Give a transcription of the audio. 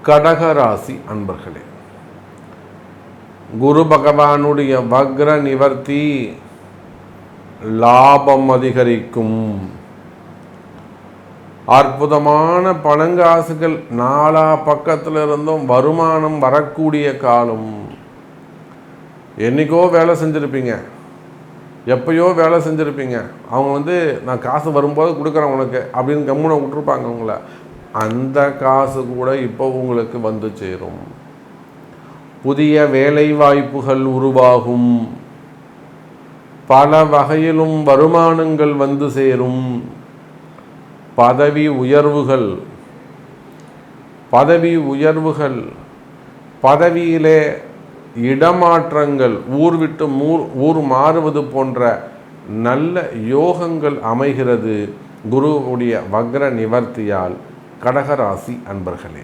கடகராசி அன்பர்களே, குரு பகவானுடைய வக்ர நிவர்த்தி லாபம் அதிகரிக்கும். அற்புதமான பணங்காசுகள் நாலா பக்கத்தில் இருந்தும் வருமானம் வரக்கூடிய காலம். என்னைக்கோ வேலை செஞ்சுருப்பீங்க, எப்பயோ வேலை செஞ்சுருப்பீங்க. அவங்க நான் காசு வரும்போது கொடுக்குறேன் உனக்கு அப்படின்னு கம்முனை விட்டுருப்பாங்க உங்களை. அந்த காசு கூட இப்போ உங்களுக்கு வந்து சேரும். புதிய வேலை வாய்ப்புகள் உருவாகும். பல வகையிலும் வருமானங்கள் வந்து சேரும். பதவி உயர்வுகள், பதவியிலே இடமாற்றங்கள், ஊர் விட்டு ஊர் மாறுவது போன்ற நல்ல யோகங்கள் அமைகிறது குருவுடைய வக்ர நிவர்த்தியால். கடகராசி அன்பர்களே,